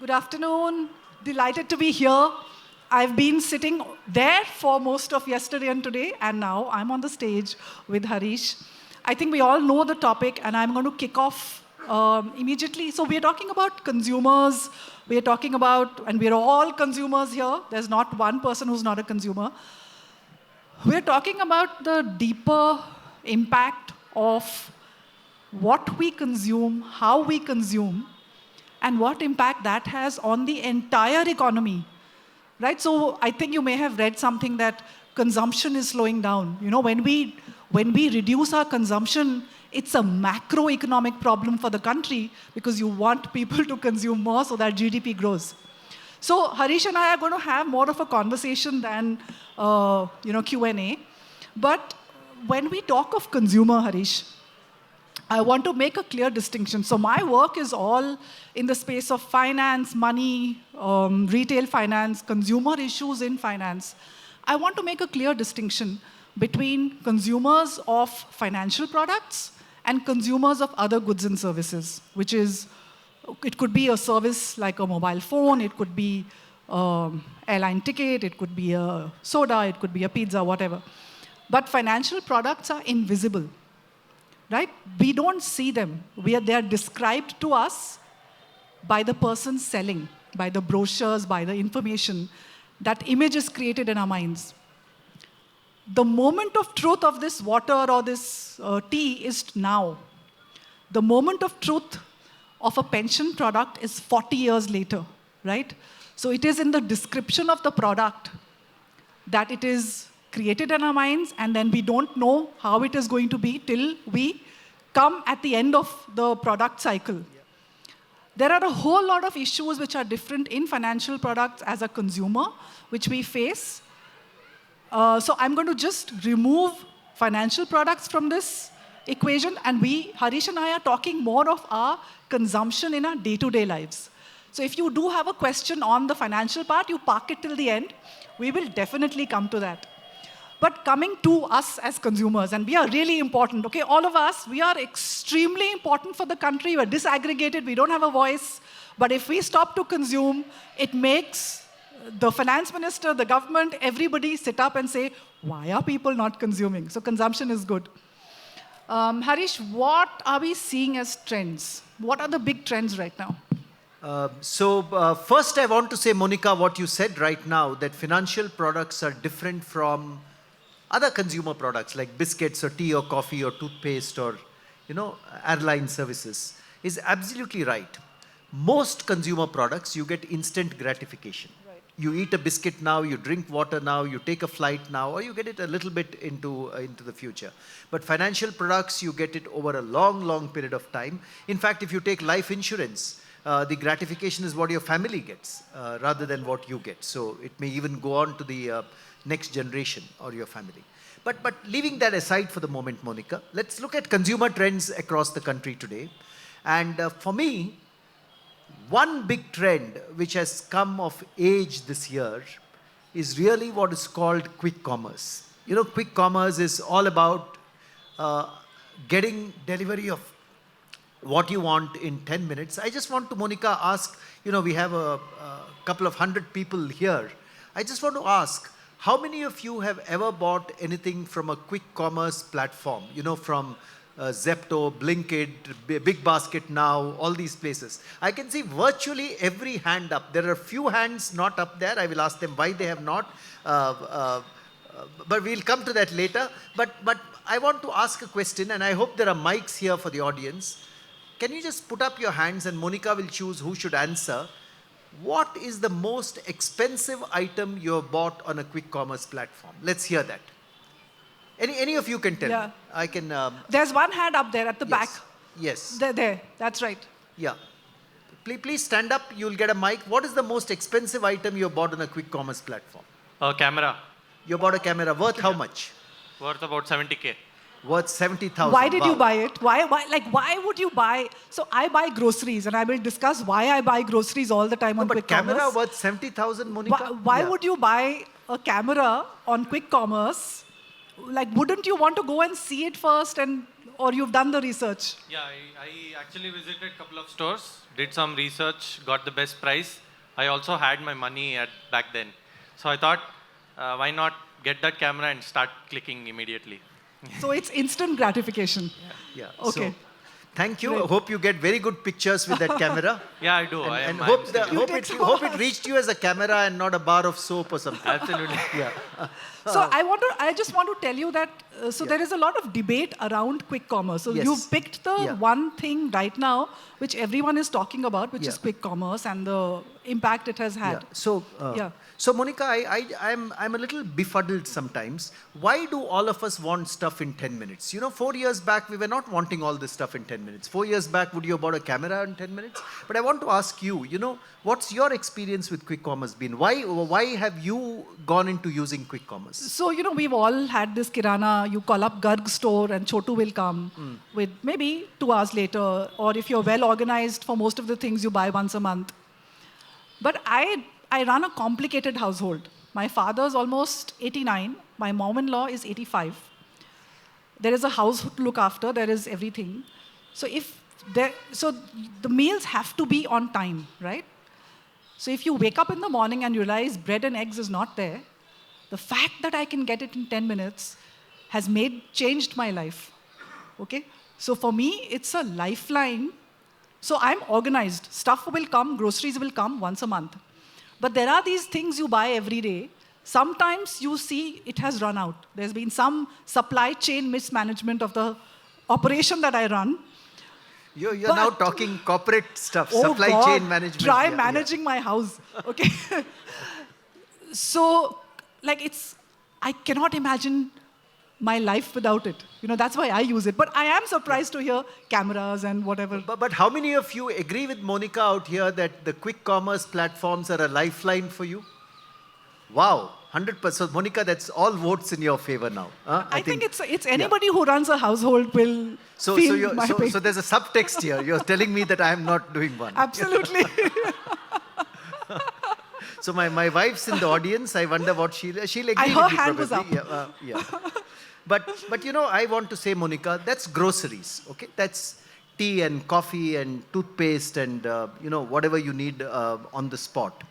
Good afternoon. Delighted to be here. I've been sitting there for most of yesterday and today, and now I'm on the stage with Harish. I think we all know the topic, and I'm going to kick off immediately. So we're talking about consumers. We're talking about, and we're all consumers here. There's not one person who's not a consumer. We're talking about the deeper impact of what we consume, how we consume, and what impact that has on the entire economy, right? So I think you may have read something that consumption is slowing down. You know, when we reduce our consumption, it's a macroeconomic problem for the country because you want people to consume more so that GDP grows. So Harish and I are going to have more of a conversation than Q&A. But when we talk of consumer, Harish, I want to make a clear distinction. So my work is all in the space of finance, money, retail finance, consumer issues in finance. I want to make a clear distinction between consumers of financial products and consumers of other goods and services, which is, it could be a service like a mobile phone, it could be airline ticket, it could be a soda, it could be a pizza, whatever. But financial products are invisible. Right? We don't see them. They are described to us by the person selling, by the brochures, by the information. That image is created in our minds. The moment of truth of this water or this tea is now. The moment of truth of a pension product is 40 years later, right? So it is in the description of the product that it is created in our minds, and then we don't know how it is going to be till we come at the end of the product cycle. Yeah. There are a whole lot of issues which are different in financial products as a consumer, which we face. So I'm going to just remove financial products from this equation, and Harish and I are talking more of our consumption in our day-to-day lives. So if you do have a question on the financial part, you park it till the end. We will definitely come to that. But coming to us as consumers, and we are really important, okay? All of us, we are extremely important for the country. We're disaggregated, we don't have a voice. But if we stop to consume, it makes the finance minister, the government, everybody sit up and say, why are people not consuming? So consumption is good. Harish, what are we seeing as trends? What are the big trends right now? First I want to say, Monika, what you said right now, that financial products are different from other consumer products like biscuits or tea or coffee or toothpaste or, airline services is absolutely right. Most consumer products, you get instant gratification. Right. You eat a biscuit now, you drink water now, you take a flight now, or you get it a little bit into the future. But financial products, you get it over a long, long period of time. In fact, if you take life insurance, the gratification is what your family gets rather than what you get. So it may even go on to the next generation or your family. But leaving that aside for the moment, Monika, let's look at consumer trends across the country today. And for me, one big trend which has come of age this year is really what is called quick commerce. Quick commerce is all about getting delivery of what you want in 10 minutes. I just want to, Monika, ask, we have a couple of hundred people here. I just want to ask, how many of you have ever bought anything from a quick commerce platform? From Zepto, Blinkit, Big Basket Now, all these places. I can see virtually every hand up. There are a few hands not up there. I will ask them why they have not. But we'll come to that later. But I want to ask a question, and I hope there are mics here for the audience. Can you just put up your hands, and Monika will choose who should answer. What is the most expensive item you have bought on a quick commerce platform? Let's hear that. Any of you can tell me. I can. There's one hand up there at the back. Yes. There. That's right. Yeah. Please stand up. You'll get a mic. What is the most expensive item you have bought on a quick commerce platform? A camera. You bought a camera. Worth how much? Worth about 70K. Worth 70,000. Why did you buy it? Why would you buy? So I buy groceries, and I will discuss why I buy groceries all the time on quick commerce. Camera worth 70,000, Monika? Why would you buy a camera on quick commerce? Wouldn't you want to go and see it first, or you've done the research? Yeah, I actually visited a couple of stores did some research, got the best price. I also had my money at back then. So I thought, why not get that camera and start clicking immediately? So it's instant gratification. Yeah. Okay. So, thank you. Great. I hope you get very good pictures with that camera. Yeah, I do. And I'm hope, still- hope it reached you as a camera and not a bar of soap or something. Absolutely. Yeah. So I just want to tell you that, there is a lot of debate around quick commerce. So Yes. you've picked the Yeah. one thing right now, which everyone is talking about, which Yeah. is quick commerce and the impact it has had. Yeah. So, Yeah. so Monika, I'm a little befuddled sometimes. Why do all of us want stuff in 10 minutes? 4 years back, we were not wanting all this stuff in 10 minutes. 4 years back, would you have bought a camera in 10 minutes? But I want to ask you, what's your experience with quick commerce been? Why have you gone into using quick commerce? So, we've all had this kirana, you call up Garg store and Chotu will come with maybe 2 hours later, or if you're well organized for most of the things you buy once a month. But I run a complicated household. My father's almost 89, my mom-in-law is 85. There is a house to look after, there is everything. So so the meals have to be on time, right? So if you wake up in the morning and realize bread and eggs is not there, the fact that I can get it in 10 minutes has changed my life. Okay? So for me, it's a lifeline. So I'm organized. Stuff will come, groceries will come once a month. But there are these things you buy every day. Sometimes you see it has run out. There's been some supply chain mismanagement of the operation that I run. You're now But- talking corporate stuff, Oh supply God, chain management. Try Yeah, managing my house. Okay. So, I cannot imagine my life without it. That's why I use it. But I am surprised to hear cameras and whatever. But how many of you agree with Monika out here that the quick commerce platforms are a lifeline for you? Wow, 100%. Monika, that's all votes in your favor now. I think it's anybody who runs a household will So, feel my pain. so there's a subtext here. You're telling me that I am not doing one. Absolutely. So my wife's in the audience. I wonder what she'll agree Her with you hand was probably. up. Yeah. But I want to say, Monika, that's groceries. Okay, that's tea and coffee and toothpaste and whatever you need on the spot.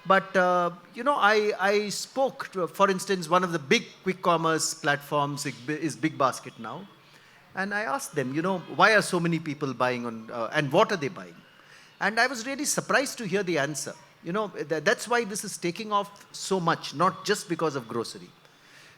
But I spoke to, for instance, one of the big quick commerce platforms is Big Basket now, and I asked them, why are so many people buying on and what are they buying? And I was really surprised to hear the answer. That's why this is taking off so much, not just because of grocery.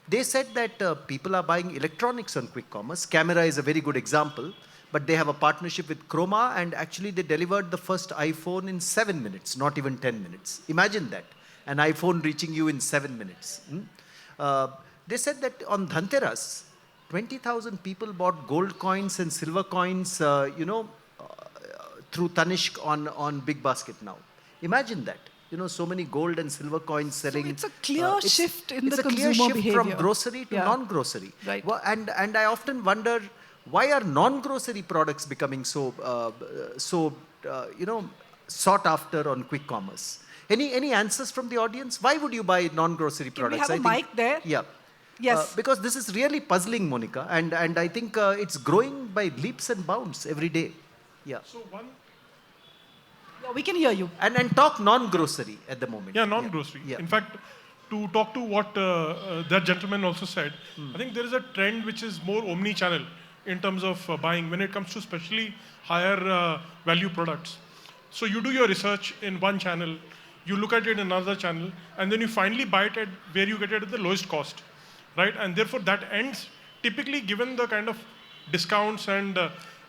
They said that people are buying electronics on quick commerce. Camera is a very good example, but they have a partnership with Chroma, and actually they delivered the first iPhone in 7 minutes, not even 10 minutes. Imagine that, an iPhone reaching you in 7 minutes. They said that on Dhanteras, 20,000 people bought gold coins and silver coins, through Tanishq on Big Basket now. Imagine that. So many gold and silver coins selling. it's a clear shift in the It's a clear consumer shift from behavior. grocery to Yeah. non-grocery. Right. And I often wonder, why are non-grocery products becoming so sought after on quick commerce? Any answers from the audience? Why would you buy non-grocery Can we products? have a mic there? Yeah. Yes. Because this is really puzzling, Monika, and I think it's growing by leaps and bounds every day. Yeah. So one, Yeah, we can hear you. And talk non-grocery at the moment. yeah, non-grocery. Yeah. In fact, to talk to what that gentleman also said, I think there is a trend which is more omni-channel in terms of buying when it comes to especially higher value products. So you do your research in one channel, you look at it in another channel, and then you finally buy it at where you get it at the lowest cost, right? And therefore that ends, typically given the kind of discounts and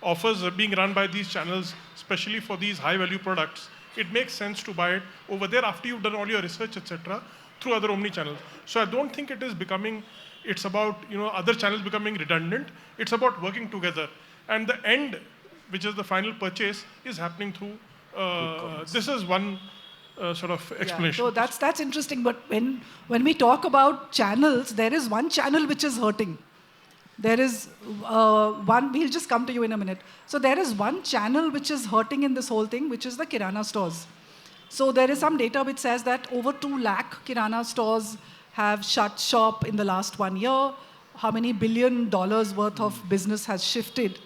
offers being run by these channels, especially for these high value products, it makes sense to buy it over there after you've done all your research, etc., through other omni channels. So I don't think it is becoming, it's about other channels becoming redundant. It's about working together, and the end, which is the final purchase, is happening through. This is one sort of explanation. So that's interesting. But when we talk about channels, there is one channel which is hurting. There is one, we'll just come to you in a minute. So there is one channel which is hurting in this whole thing, which is the Kirana stores. So there is some data which says that over 2 lakh Kirana stores have shut shop in the last 1 year. How many $1 billion worth of business has shifted?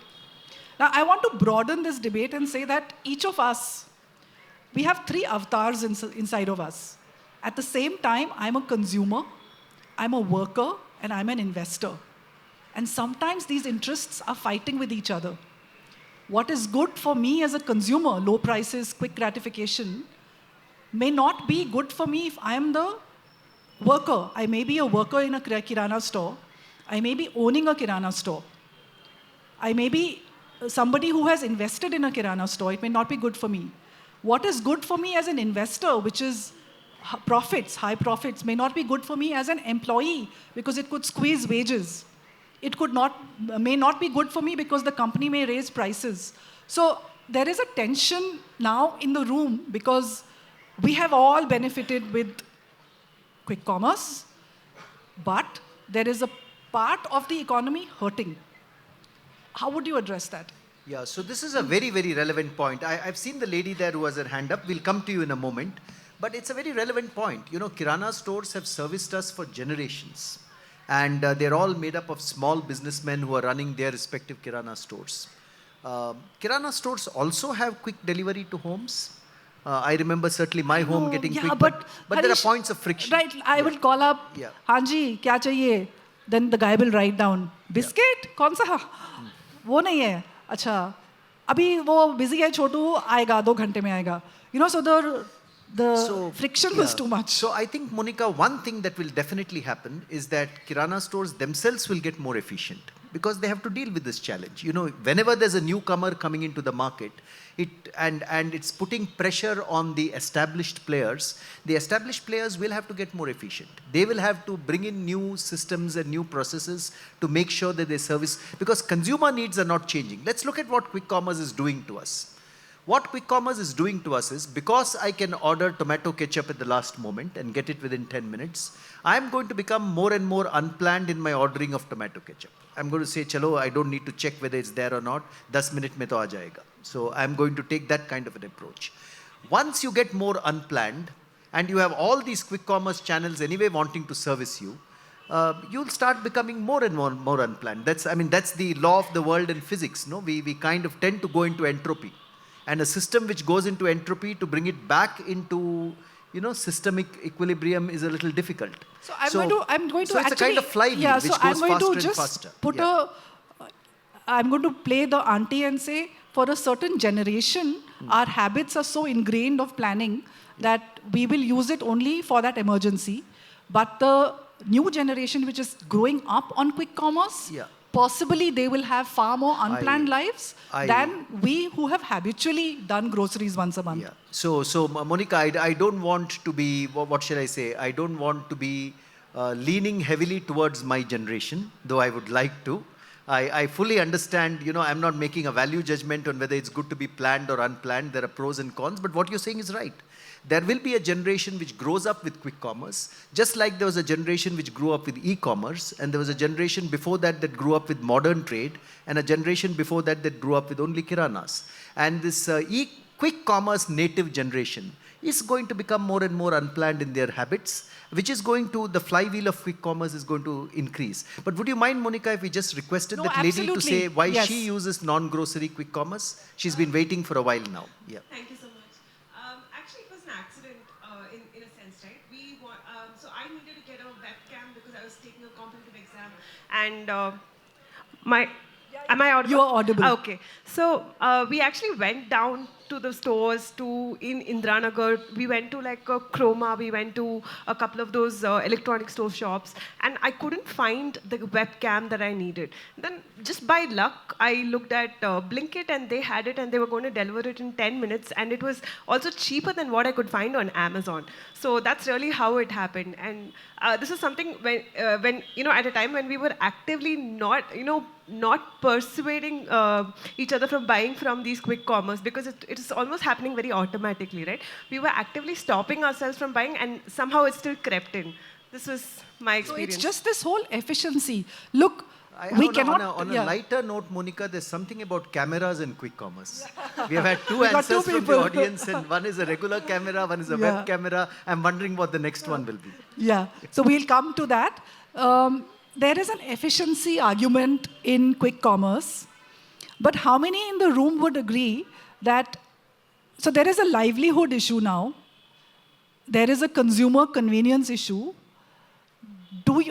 Now, I want to broaden this debate and say that each of us, we have three avatars inside of us. At the same time, I'm a consumer, I'm a worker, and I'm an investor. And sometimes these interests are fighting with each other. What is good for me as a consumer, low prices, quick gratification, may not be good for me if I am the worker. I may be a worker in a kirana store. I may be owning a kirana store. I may be somebody who has invested in a kirana store. It may not be good for me. What is good for me as an investor, which is profits, high profits, may not be good for me as an employee because it could squeeze wages. It may not be good for me because the company may raise prices. So there is a tension now in the room because we have all benefited with quick commerce, but there is a part of the economy hurting. How would you address that? Yeah, so this is a very, very relevant point. I've seen the lady there who has her hand up. We'll come to you in a moment. But it's a very relevant point. You know, kirana stores have serviced us for generations. And they're all made up of small businessmen who are running their respective kirana stores. Kirana stores also have quick delivery to homes. I remember certainly my home getting quick, but Harish, there are points of friction. Right, I will call up, Hanji, kya chahiye? Then the guy will write down, biscuit? Kaun sa? वो नहीं है अच्छा अभी वो busy है छोटू आएगा 2 घंटे में आएगा you know so the friction was too much. So I think, Monika, one thing that will definitely happen is that kirana stores themselves will get more efficient because they have to deal with this challenge. You know, whenever there's a newcomer coming into the market, and it's putting pressure on the established players will have to get more efficient. They will have to bring in new systems and new processes to make sure that they service, because consumer needs are not changing. Let's look at what quick commerce is doing to us. What quick commerce is doing to us is, because I can order tomato ketchup at the last moment and get it within 10 minutes, I'm going to become more and more unplanned in my ordering of tomato ketchup. I'm going to say, chalo, I don't need to check whether it's there or not. 10 minutes mein to aa jayega. So I'm going to take that kind of an approach. Once you get more unplanned, and you have all these quick commerce channels anyway wanting to service you, you'll start becoming more and more unplanned. That's the law of the world in physics. No, we kind of tend to go into entropy. And a system which goes into entropy, to bring it back into, systemic equilibrium is a little difficult. So I'm going to it's actually, a kind of flywheel which goes faster and faster. I'm going to play the auntie and say, for a certain generation, our habits are so ingrained of planning that we will use it only for that emergency. But the new generation which is growing up on quick commerce, possibly they will have far more unplanned lives than we who have habitually done groceries once a month. Yeah. So Monika, I don't want to be, what shall I say? I don't want to be leaning heavily towards my generation, though I would like to. I fully understand, I'm not making a value judgment on whether it's good to be planned or unplanned. There are pros and cons, but what you're saying is right. There will be a generation which grows up with quick commerce, just like there was a generation which grew up with e-commerce, and there was a generation before that grew up with modern trade, and a generation before that grew up with only kiranas. And this quick commerce native generation is going to become more and more unplanned in their habits, which is going to, the flywheel of quick commerce is going to increase. But would you mind, Monika, if we just requested that lady to say why she uses non-grocery quick commerce? She's been waiting for a while now. Yeah. Thank you so much. Actually, it was an accident in a sense, right? So I needed to get a webcam because I was taking a competitive exam, and am I audible? You are audible. Okay. So we actually went down to the stores in Indranagar. We went to like a Chroma. We went to a couple of those electronic store shops, and I couldn't find the webcam that I needed. Then just by luck, I looked at Blinkit, and they had it, and they were going to deliver it in 10 minutes, and it was also cheaper than what I could find on Amazon. So that's really how it happened. And this is something when at a time when we were actively not persuading each other from buying from these quick commerce, because it is almost happening very automatically, right? We were actively stopping ourselves from buying, and somehow it still crept in. This was my experience. So it's just this whole efficiency. Look, we cannot... On a lighter note, Monika, there's something about cameras and quick commerce. We have had two answers from the audience, and one is a regular camera, one is a web camera. I'm wondering what the next one will be. Yeah, so we'll come to that. There is an efficiency argument in quick commerce, But how many in the room would agree that, so there is a livelihood issue now, there is a consumer convenience issue.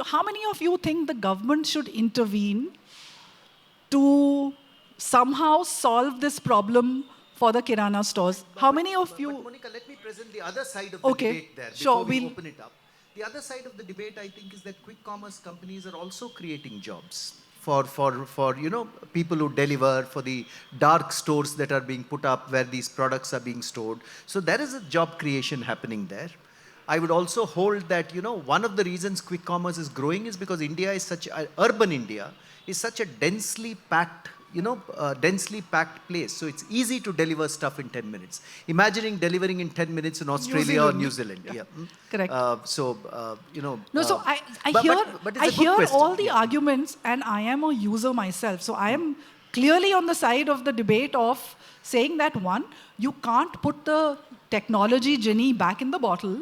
How many of you think the government should intervene to somehow solve this problem for the Kirana stores? How many of you? But Monika, let me present the other side of the Okay, debate there sure, before we we'll- open it up. The other side of the debate, I think, is that quick commerce companies are also creating jobs for people who deliver, for the dark stores that are being put up where these products are being stored. So there is a job creation happening there. I would also hold that, one of the reasons quick commerce is growing is because India is urban India is such a densely packed place. So it's easy to deliver stuff in 10 minutes. Imagining delivering in 10 minutes in Australia or New Zealand. Yeah. Correct. No, So I but hear, it's a I good hear question. all the arguments, and I am a user myself. So I am clearly on the side of the debate of saying that, one, you can't put the technology genie back in the bottle.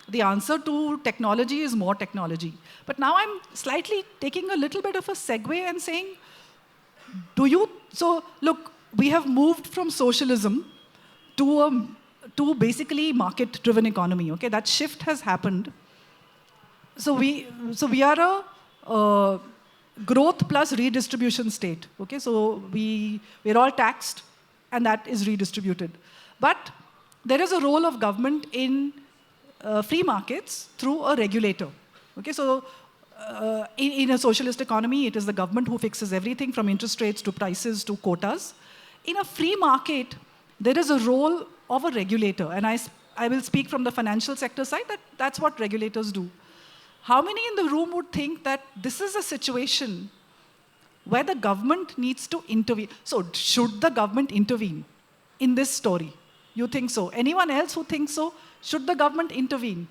The answer to technology is more technology. But now I'm slightly taking a little bit of a segue and saying, so look, we have moved from socialism to basically market-driven economy, okay? That shift has happened. So we are a growth plus redistribution state, okay? So we're all taxed, and that is redistributed. But there is a role of government in free markets through a regulator, okay? So in a socialist economy, it is the government who fixes everything from interest rates to prices to quotas. In a free market, there is a role of a regulator. And I will speak from the financial sector side, that's what regulators do. How many in the room would think that this is a situation where the government needs to intervene? So should the government intervene in this story? You think so? Anyone else who thinks so? Should the government intervene?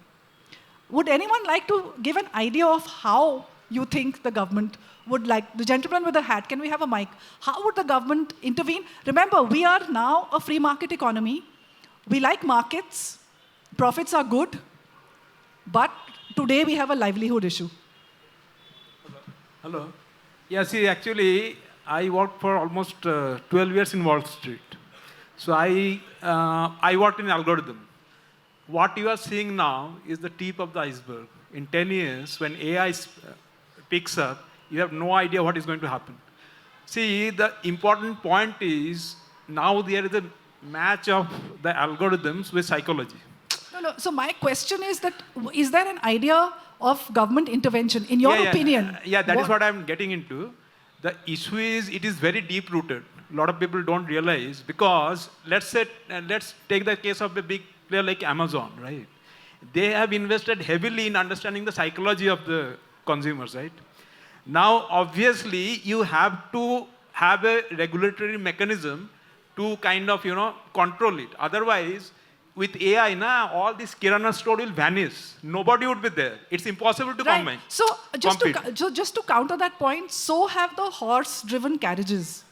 Would anyone like to give an idea of how you think the government would like? The gentleman with the hat, can we have a mic? How would the government intervene? Remember, we are now a free market economy. We like markets. Profits are good. But today we have a livelihood issue. Hello. Yeah, see, actually, I worked for almost 12 years in Wall Street. So I worked in algorithm. What you are seeing now is the tip of the iceberg. In 10 years, when AI picks up, you have no idea what is going to happen. See, the important point is now there is a match of the algorithms with psychology. No. So my question is that, is there an idea of government intervention, in your opinion? Yeah, that is what I'm getting into. The issue is, it is very deep-rooted. A lot of people don't realize, because let's take the case of a big player like Amazon, right? They have invested heavily in understanding the psychology of the consumers, right? Now, obviously, you have to have a regulatory mechanism to kind of, control it. Otherwise, with AI, all this Kirana store will vanish. Nobody would be there. It's impossible to Right. So compete. just to counter that point, so have the horse-driven carriages.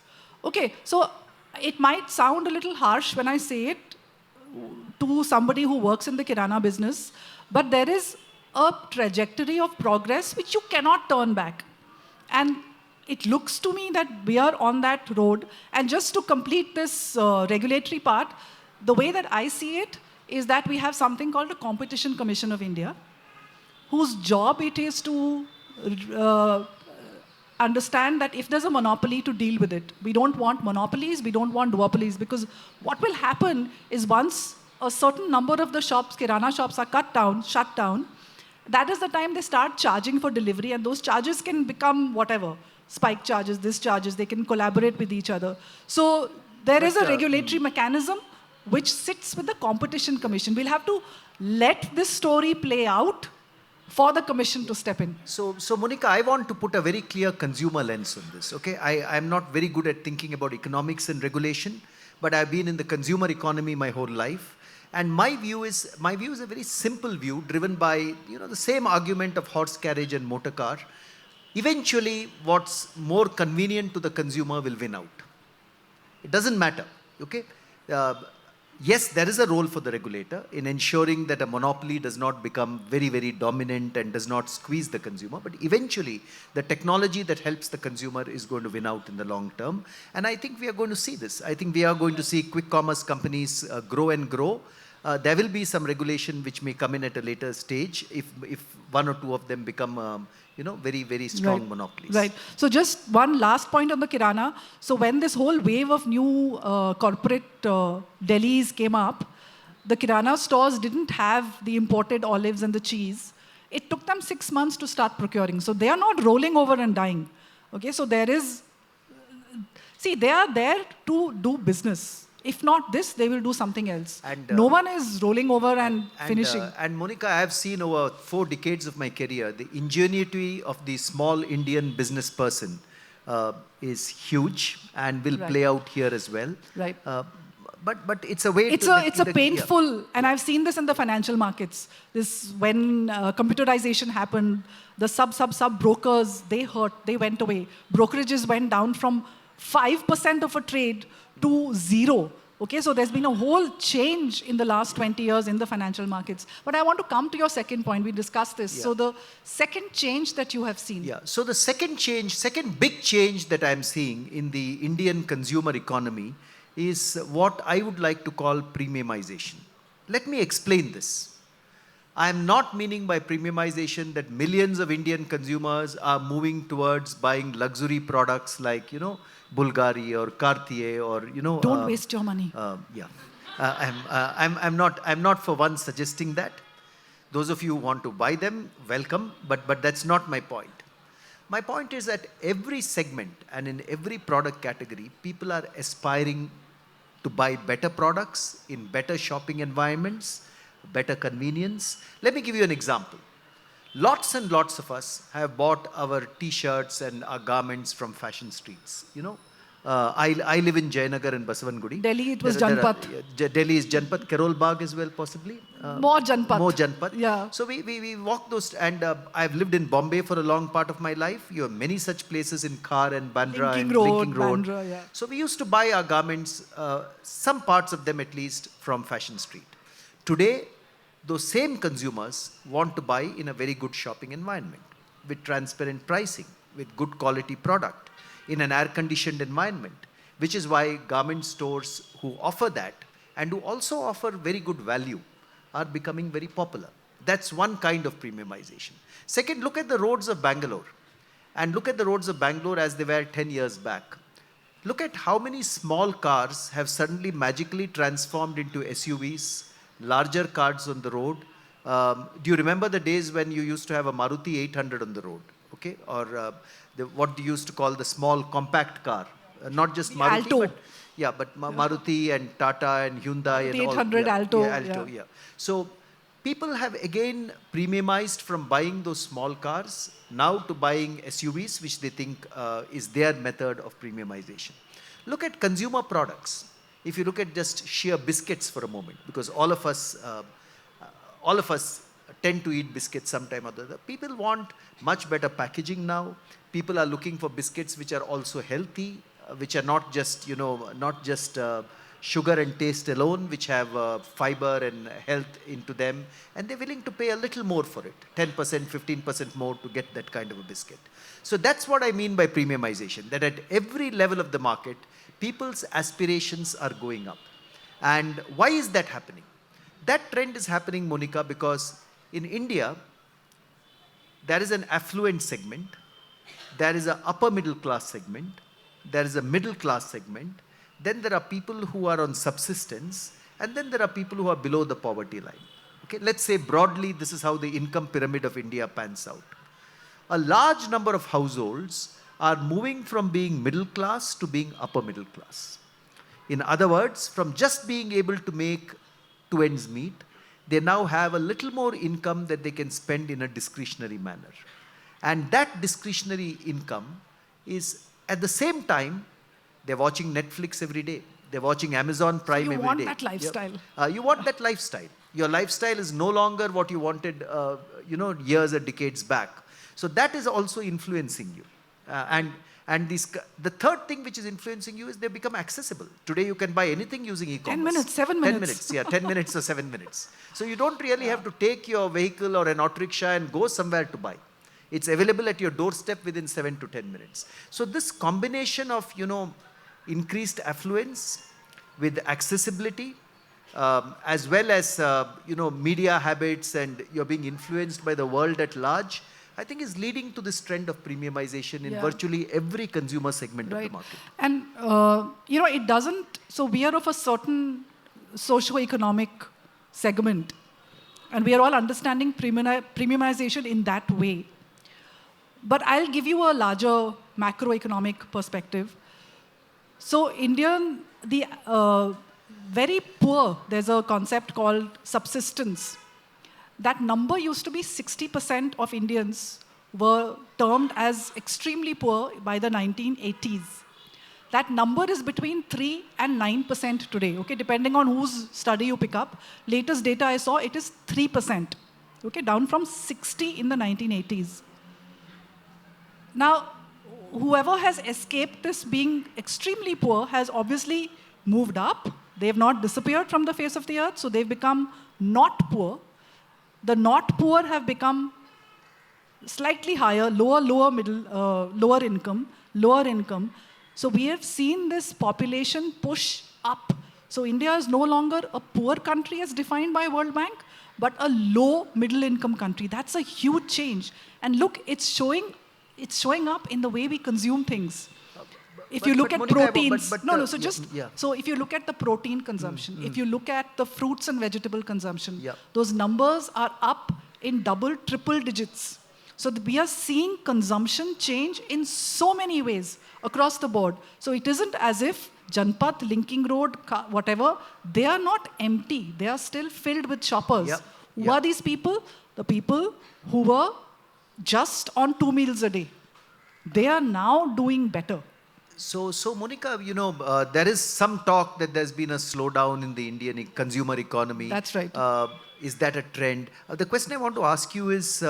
Okay, so it might sound a little harsh when I say it to somebody who works in the Kirana business, but there is a trajectory of progress which you cannot turn back. And it looks to me that we are on that road. And just to complete this regulatory part, the way that I see it is that we have something called the Competition Commission of India, whose job it is to understand that if there's a monopoly, to deal with it. We don't want monopolies, we don't want duopolies, because what will happen is once a certain number of the shops, Kirana shops, are shut down, that is the time they start charging for delivery, and those charges can become whatever, spike charges, they can collaborate with each other. So there is a regulatory mechanism which sits with the Competition Commission. We'll have to let this story play out for the commission to step in. So Monika, I want to put a very clear consumer lens on this, okay? I'm not very good at thinking about economics and regulation, but I've been in the consumer economy my whole life. And my view is a very simple view, driven by, the same argument of horse carriage and motor car. Eventually, what's more convenient to the consumer will win out. It doesn't matter, okay? yes, there is a role for the regulator in ensuring that a monopoly does not become very, very dominant and does not squeeze the consumer. But eventually, the technology that helps the consumer is going to win out in the long term. And I think we are going to see this. I think we are going to see quick commerce companies grow and grow. There will be some regulation which may come in at a later stage if one or two of them become, very, very strong Right. monopolies. Right. So just one last point on the kirana. So when this whole wave of new corporate delis came up, the kirana stores didn't have the imported olives and the cheese. It took them 6 months to start procuring. So they are not rolling over and dying. Okay, so there is, see, they are there to do business. If not this, they will do something else. And, no one is rolling over and finishing. And Monica, I have seen over 4 decades of my career, the ingenuity of the small Indian business person is huge and will Right. play out here as well. Right. But it's a way It's to... a painful, and I've seen this in the financial markets. This when computerization happened, the sub brokers, they hurt, they went away. Brokerages went down from 5% of a trade to 0. Okay, so there's been a whole change in the last 20 years in the financial markets. But I want to come to your second point. We discussed this. Yeah. So the second change that you have seen. Yeah, so the second big change that I'm seeing in the Indian consumer economy is what I would like to call premiumization. Let me explain this. I am not meaning by premiumization that millions of Indian consumers are moving towards buying luxury products like, Bulgari or Cartier or, Don't waste your money. I'm not for one suggesting that. Those of you who want to buy them, welcome, but that's not my point. My point is that every segment and in every product category, people are aspiring to buy better products in better shopping environments, better convenience. Let me give you an example. Lots and lots of us have bought our t-shirts and our garments from fashion streets. I live in Jayanagar and Basavangudi. Delhi, it was There are- Janpath. Delhi is Janpath, Karol Bagh as well, possibly. More Janpath. More Janpath. Yeah. So we walk those, and I've lived in Bombay for a long part of my life. You have many such places in Khar and Bandra Linking and Road, Linking Road. Bandra, yeah. So we used to buy our garments, some parts of them at least, from Fashion Street. Today, those same consumers want to buy in a very good shopping environment, with transparent pricing, with good quality product, in an air-conditioned environment, which is why garment stores who offer that and who also offer very good value are becoming very popular. That's one kind of premiumization. Second, look at the roads of Bangalore, and look at the roads of Bangalore as they were 10 years back. Look at how many small cars have suddenly magically transformed into SUVs, larger cars on the road. Do you remember the days when you used to have a Maruti 800 on the road? Okay, or what you used to call the small compact car, not just The Maruti, Alto. but Maruti and Tata and Hyundai The and 800 all. Alto, Alto, yeah. yeah. So people have again premiumized from buying those small cars now to buying SUVs, which they think is their method of premiumization. Look at consumer products. If you look at just sheer biscuits for a moment, because all of us tend to eat biscuits sometime or the other. People want much better packaging now. People are looking for biscuits which are also healthy, which are not just, sugar and taste alone, which have fiber and health into them. And they're willing to pay a little more for it, 10%, 15% more to get that kind of a biscuit. So that's what I mean by premiumization, that at every level of the market, people's aspirations are going up. And why is that happening? That trend is happening, Monika, because in India, there is an affluent segment, there is an upper middle class segment, there is a middle class segment, then there are people who are on subsistence, and then there are people who are below the poverty line. Okay, let's say broadly, this is how the income pyramid of India pans out. A large number of households are moving from being middle class to being upper middle class. In other words, from just being able to make two ends meet, they now have a little more income that they can spend in a discretionary manner. And that discretionary income is, at the same time, they're watching Netflix every day. They're watching Amazon Prime every day. You want that lifestyle. Yep. You want that lifestyle. Your lifestyle is no longer what you wanted, years or decades back. So that is also influencing you. And the third thing which is influencing you is they become accessible. Today you can buy anything using e-commerce. 10 minutes, 7 10 minutes. minutes, yeah, 10 minutes or 7 minutes. So you don't really have to take your vehicle or an auto rickshaw and go somewhere to buy. It's available at your doorstep within 7 to 10 minutes. So this combination of, increased affluence with accessibility, as well as, media habits, and you're being influenced by the world at large, I think is leading to this trend of premiumization in virtually every consumer segment of the market. And, it doesn't, so we are of a certain socio-economic segment, and we are all understanding premiumization in that way. But I'll give you a larger macroeconomic perspective. So the very poor, there's a concept called subsistence. That number used to be 60% of Indians were termed as extremely poor by the 1980s. That number is between 3 and 9% today, okay, depending on whose study you pick up. Latest data I saw, it is 3%, okay, down from 60 in the 1980s. Now, whoever has escaped this being extremely poor has obviously moved up. They have not disappeared from the face of the earth, so they've become not poor. The not poor have become slightly higher, lower income. So we have seen this population push up. So India is no longer a poor country as defined by World Bank, but a low middle income country. That's a huge change. And look, it's showing up in the way we consume things. If you look at Monika, proteins, yeah. so if you look at the protein consumption, if you look at the fruits and vegetable consumption, Yeah. those numbers are up in double, triple digits. So we are seeing consumption change in so many ways across the board. So it isn't as if Janpath, Linking Road, whatever, they are not empty. They are still filled with shoppers. Yeah. Who are these people? The people who were just on 2 meals a day. They are now doing better. So Monika, there is some talk that there's been a slowdown in the Indian consumer economy. That's right. Is that a trend? The question I want to ask you is,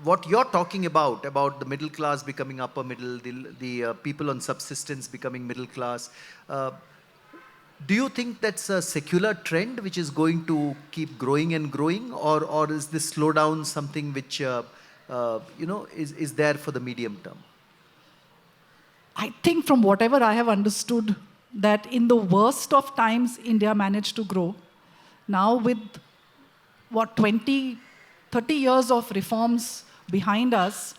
what you're talking about the middle class becoming upper middle, the people on subsistence becoming middle class. Do you think that's a secular trend which is going to keep growing and growing, or is this slowdown something which is there for the medium term? I think from whatever I have understood, that in the worst of times, India managed to grow. Now with, 20, 30 years of reforms behind us,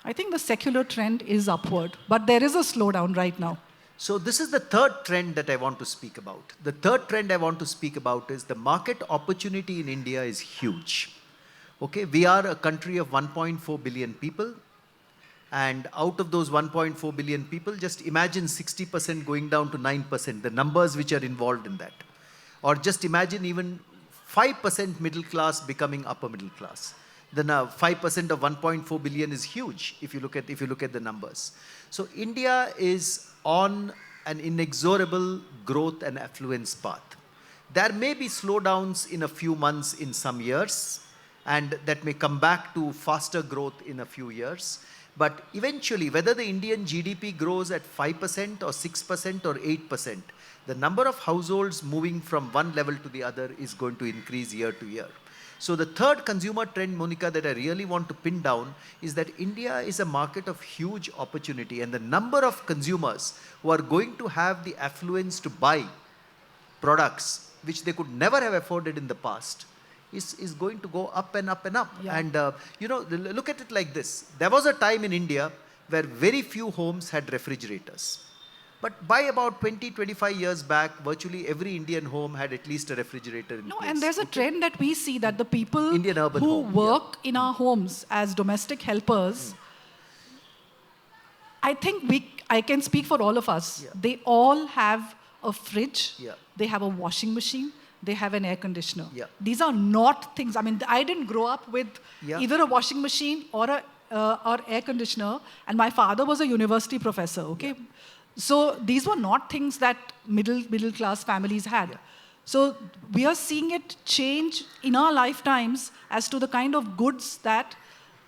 I think the secular trend is upward. But there is a slowdown right now. So this is the third trend that I want to speak about. The third trend I want to speak about is the market opportunity in India is huge. Okay, we are a country of 1.4 billion people. And out of those 1.4 billion people, just imagine 60% going down to 9%, the numbers which are involved in that. Or just imagine even 5% middle class becoming upper middle class. Then 5% of 1.4 billion is huge if you look at the numbers. So India is on an inexorable growth and affluence path. There may be slowdowns in a few months in some years, and that may come back to faster growth in a few years. But eventually, whether the Indian GDP grows at 5% or 6% or 8%, the number of households moving from one level to the other is going to increase year to year. So the third consumer trend, Monika, that I really want to pin down is that India is a market of huge opportunity, and the number of consumers who are going to have the affluence to buy products which they could never have afforded in the past is going to go up and up and up. Yeah. And, look at it like this. There was a time in India where very few homes had refrigerators. But by about 20, 25 years back, virtually every Indian home had at least a refrigerator in place. And there's a trend that we see that the people Indian urban who home, work in our homes as domestic helpers, I think I can speak for all of us. Yeah. They all have a fridge, Yeah. they have a washing machine, they have an air conditioner. Yeah. These are not things, I didn't grow up with either a washing machine or air conditioner, and my father was a university professor, okay? Yeah. So these were not things that middle class families had. Yeah. So we are seeing it change in our lifetimes as to the kind of goods that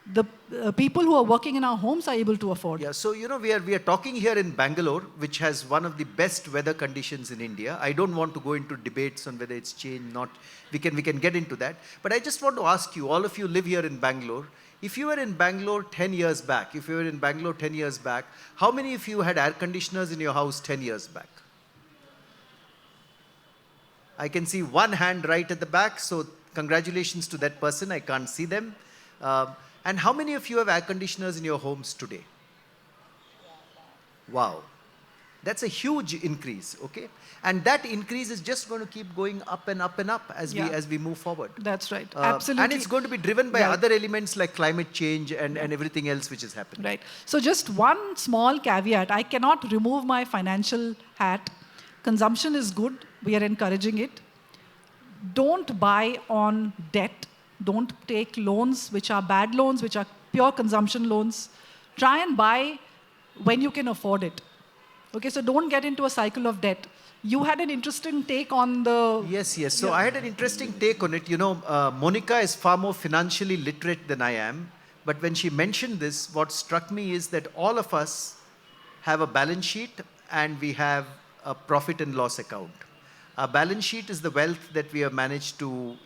the people who are working in our homes are able to afford. Yeah, so we are talking here in Bangalore, which has one of the best weather conditions in India. I don't want to go into debates on whether it's changed, not. We can get into that. But I just want to ask you, all of you live here in Bangalore. If you were in Bangalore 10 years back, how many of you had air conditioners in your house 10 years back? I can see one hand right at the back, so congratulations to that person. I can't see them. And how many of you have air conditioners in your homes today? Wow. That's a huge increase, okay? And that increase is just going to keep going up and up and up as we move forward. That's right. Absolutely. And it's going to be driven by other elements like climate change and everything else which is happening. Right. So just one small caveat. I cannot remove my financial hat. Consumption is good. We are encouraging it. Don't buy on debt. Don't take loans which are bad loans, which are pure consumption loans. Try and buy when you can afford it. Okay, so don't get into a cycle of debt. You had an interesting take on the... Yes. So I had an interesting take on it. Monika is far more financially literate than I am. But when she mentioned this, what struck me is that all of us have a balance sheet and we have a profit and loss account. Our balance sheet is the wealth that we have managed to,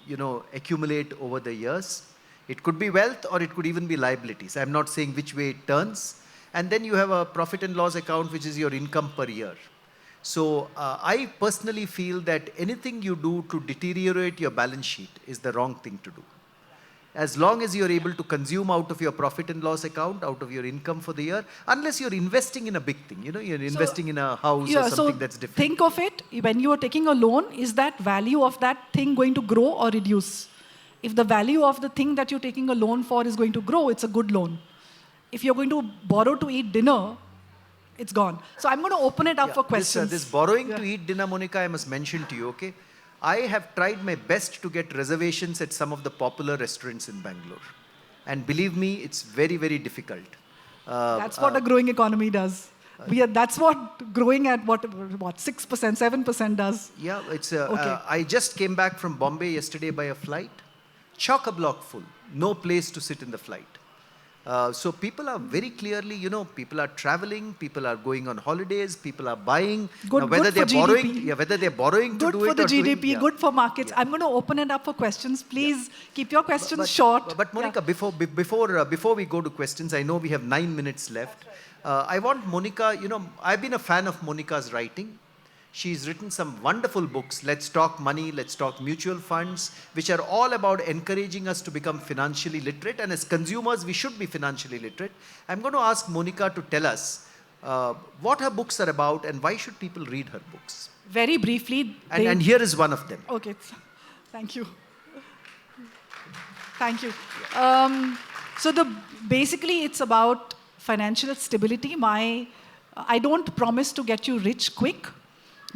accumulate over the years. It could be wealth or it could even be liabilities. I'm not saying which way it turns. And then you have a profit and loss account, which is your income per year. So I personally feel that anything you do to deteriorate your balance sheet is the wrong thing to do. As long as you're able to consume out of your profit and loss account, out of your income for the year, unless you're investing in a big thing, you're investing in a house or something that's different. Think of it, when you are taking a loan, is that value of that thing going to grow or reduce? If the value of the thing that you're taking a loan for is going to grow, it's a good loan. If you're going to borrow to eat dinner, it's gone. So I'm going to open it up for questions. This borrowing to eat dinner, Monika, I must mention to you, okay? I have tried my best to get reservations at some of the popular restaurants in Bangalore. And believe me, it's very, very difficult. That's what a growing economy does. That's what growing at what 6%, 7% does. Yeah, it's. Okay. I just came back from Bombay yesterday by a flight. Chock-a-block full. No place to sit in the flight. So people are very clearly, people are traveling, people are going on holidays, people are buying. Good, now, whether good they're for borrowing, GDP. whether they're borrowing Good to do for it the or GDP, doing, good for markets. I'm going to open it up for questions. Please keep your questions short. But Monika, before we go to questions, I know we have 9 minutes left. I want Monika, I've been a fan of Monika's writing. She's written some wonderful books, Let's Talk Money, Let's Talk Mutual Funds, which are all about encouraging us to become financially literate. And as consumers, we should be financially literate. I'm going to ask Monika to tell us what her books are about and why should people read her books. Very briefly. And here is one of them. Okay, thank you. Thank you. Basically, it's about financial stability. I don't promise to get you rich quick.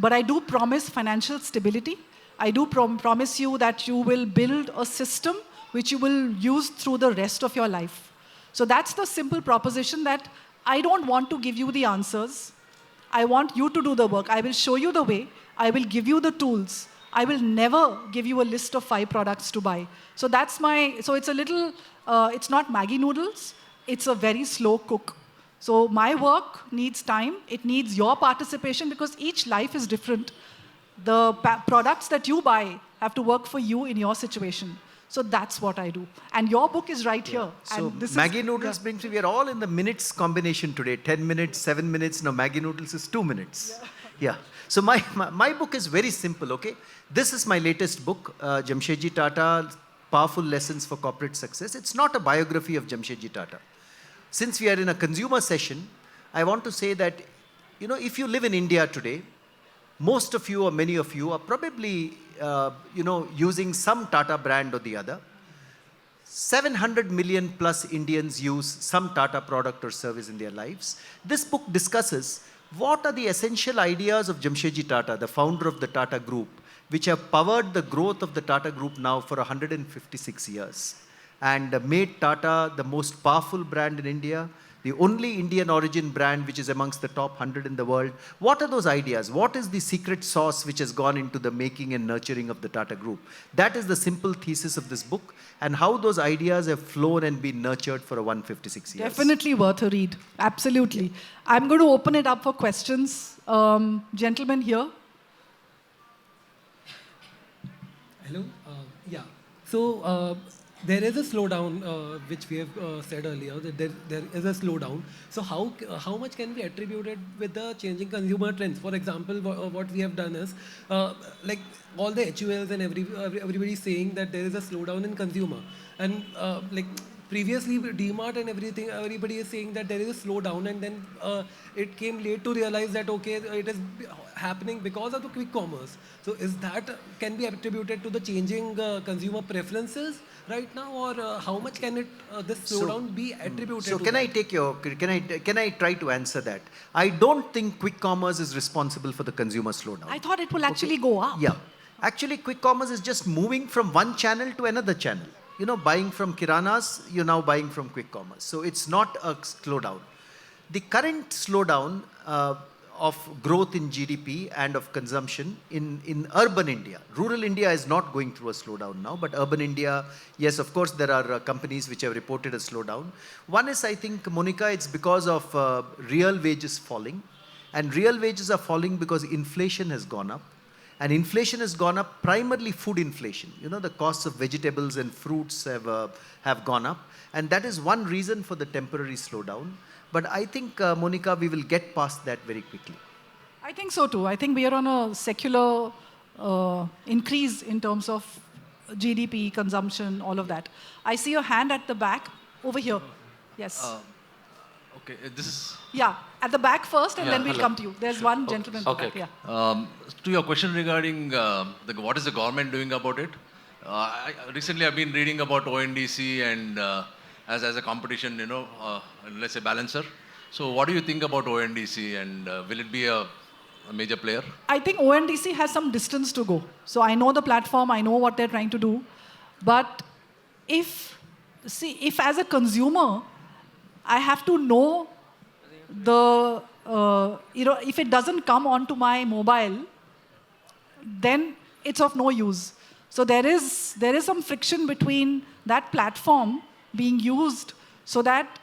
But I do promise financial stability. I do promise you that you will build a system which you will use through the rest of your life. So that's the simple proposition that I don't want to give you the answers. I want you to do the work. I will show you the way. I will give you the tools. I will never give you a list of 5 products to buy. So it's a little, it's not Maggi noodles. It's a very slow cook. So my work needs time. It needs your participation because each life is different. The products that you buy have to work for you in your situation. So that's what I do. And your book is right here. So and this Maggi noodles brings me, we are all in the minutes combination today. 10 minutes, 7 minutes. Now Maggi noodles is 2 minutes. Yeah. So my book is very simple, okay? This is my latest book, Jamshedji Tata, Powerful Lessons for Corporate Success. It's not a biography of Jamshedji Tata. Since we are in a consumer session, I want to say that, if you live in India today, most of you or many of you are probably, using some Tata brand or the other. 700 million plus Indians use some Tata product or service in their lives. This book discusses what are the essential ideas of Jamshedji Tata, the founder of the Tata Group, which have powered the growth of the Tata Group now for 156 years and made Tata the most powerful brand in India, the only Indian origin brand which is amongst the top 100 in the world. What are those ideas? What is the secret sauce which has gone into the making and nurturing of the Tata Group? That is the simple thesis of this book, and how those ideas have flown and been nurtured for 156 years. Definitely worth a read. Absolutely. I'm going to open it up for questions. Gentlemen here. Hello. Yeah. So there is a slowdown, which we have said earlier. That there is a slowdown. So how much can be attributed with the changing consumer trends? For example, what we have done is like all the HULs and everybody is saying that there is a slowdown in consumer, and like previously DMart and everything, everybody is saying that there is a slowdown, and then it came late to realize that okay, it is happening because of the quick commerce. So is that can be attributed to the changing consumer preferences right now, or how much can it this slowdown be attributed? So to can that? I take your can I try to answer that? I don't think quick commerce is responsible for the consumer slowdown. I thought it will actually go up. Yeah. Actually, quick commerce is just moving from one channel to another channel. You know, buying from kiranas, you're now buying from quick commerce. So it's not a slowdown. The current slowdown of growth in GDP and of consumption in urban India. Rural India is not going through a slowdown now, but urban India, yes, of course, there are companies which have reported a slowdown. One is, I think, Monika, it's because of real wages falling. And real wages are falling because inflation has gone up. And inflation has gone up, primarily food inflation. You know, the costs of vegetables and fruits have gone up. And that is one reason for the temporary slowdown. But I think, Monika, we will get past that very quickly. I think so too. I think we are on a secular increase in terms of GDP, consumption, all of that. I see your hand at the back, over here. Yes. Okay, this is... Yeah, at the back first, and Yeah, then we'll hello. come to you. There's one gentleman at the Okay. back. Yeah. To your question regarding what is the government doing about it? Recently, I've been reading about ONDC and as a competition, you know, let's say balancer. So what do you think about ONDC, and will it be a major player? I think ONDC has some distance to go. So I know the platform, I know what they're trying to do. But if as a consumer, I have to know the, if it doesn't come onto my mobile, then it's of no use. So there is some friction between that platform being used so that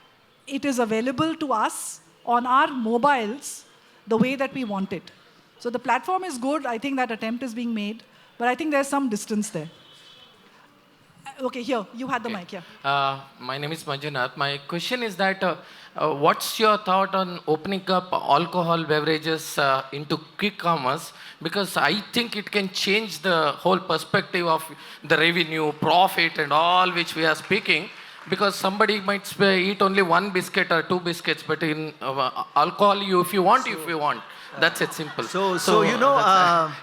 it is available to us on our mobiles the way that we want it. So the platform is good. I think that attempt is being made. But I think there's some distance there. Okay, here, you had the mic, yeah. My name is Manjunath. My question is that what's your thought on opening up alcohol beverages into quick commerce? Because I think it can change the whole perspective of the revenue, profit, and all which we are speaking. Because somebody might eat only one biscuit or two biscuits, but in alcohol, if you want. That's it, simple. So you know,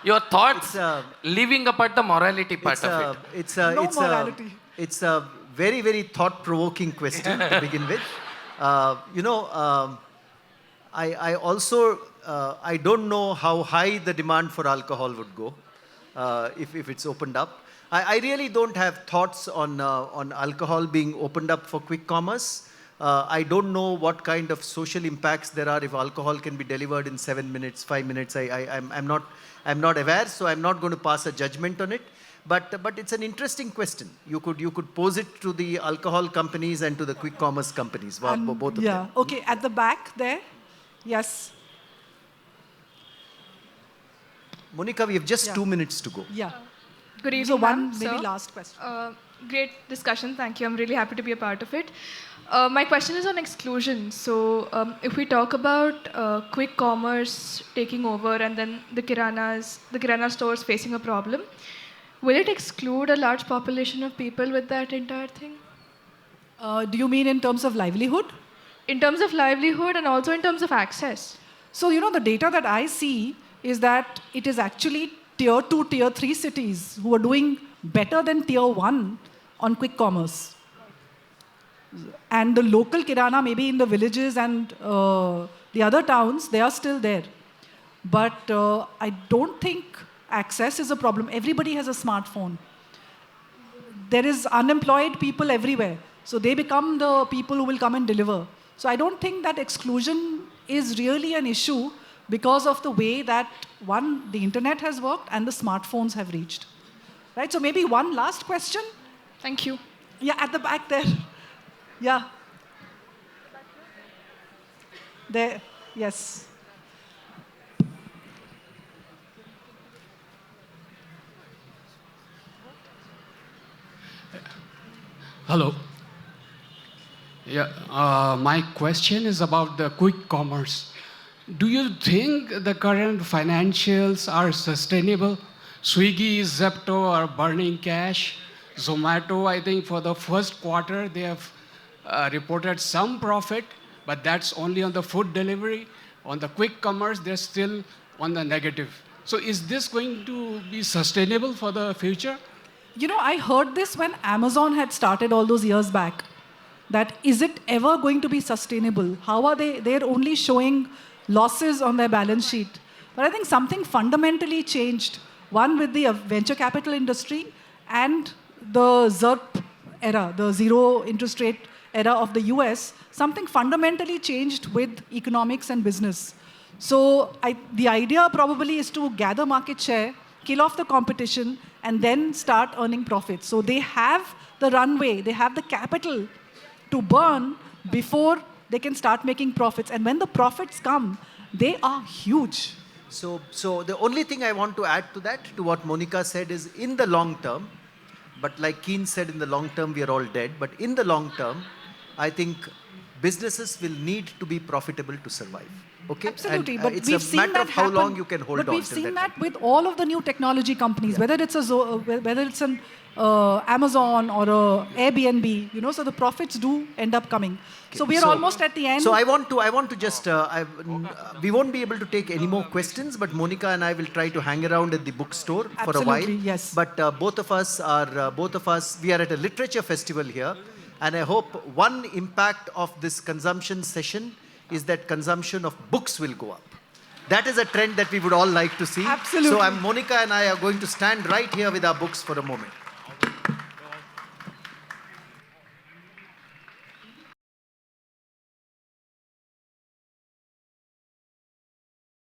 your thoughts, leaving apart the morality part of it. It's a very, very thought-provoking question to begin with. I also I don't know how high the demand for alcohol would go if it's opened up. I really don't have thoughts on alcohol being opened up for quick commerce. I don't know what kind of social impacts there are if alcohol can be delivered in 7 minutes, 5 minutes. I'm not aware, so I'm not going to pass a judgment on it. But it's an interesting question. You could pose it to the alcohol companies and to the quick commerce companies, both of them. Yeah. Okay, at the back there. Yes. Monika, we have just 2 minutes to go. Yeah. Good evening, So one ma'am, maybe sir. last question. Great discussion. Thank you. I'm really happy to be a part of it. My question is on exclusion. So if we talk about quick commerce taking over and then the kirana stores facing a problem, will it exclude a large population of people with that entire thing? Do you mean in terms of livelihood? In terms of livelihood and also in terms of access. So, the data that I see is that it is actually tier 2, tier 3 cities who are doing better than tier 1 on quick commerce. And the local kirana, maybe in the villages and the other towns, they are still there. But I don't think access is a problem. Everybody has a smartphone. There is unemployed people everywhere. So they become the people who will come and deliver. So I don't think that exclusion is really an issue because of the way that, one, the internet has worked and the smartphones have reached. Right? So maybe one last question. Thank you. Yeah, at the back there. Yeah. There. Yes. Hello. Yeah, my question is about the quick commerce. Do you think the current financials are sustainable? Swiggy, Zepto are burning cash. Zomato, I think for the first quarter, they have reported some profit, but that's only on the food delivery. On the quick commerce, they're still on the negative. So is this going to be sustainable for the future? You know, I heard this when Amazon had started all those years back. That is it ever going to be sustainable? How are they? They're only showing losses on their balance sheet. But I think something fundamentally changed. One with the venture capital industry and the ZERP era, the zero interest rate era of the US. Something fundamentally changed with economics and business. So the idea probably is to gather market share, kill off the competition, and then start earning profits. So they have the runway, they have the capital to burn before they can start making profits. And when the profits come, they are huge. So the only thing I want to add to that, to what Monika said, is in the long term, but like Keen said, in the long term, we are all dead. But in the long term, I think businesses will need to be profitable to survive. Okay? Absolutely, and, but it's we've a seen matter that of how happen. long you can hold but on. we've seen that with all of the new technology companies, whether it's whether it's an Amazon or a Airbnb. You know, so the profits do end up coming. Okay. So we are almost at the end. So I want to just we won't be able to take any more questions, but Monika and I will try to hang around at the bookstore for a while. Absolutely, yes. But both of us, we are at a literature festival here, and I hope one impact of this consumption session is that consumption of books will go up. That is a trend that we would all like to see. Absolutely. So Monika and I are going to stand right here with our books for a moment.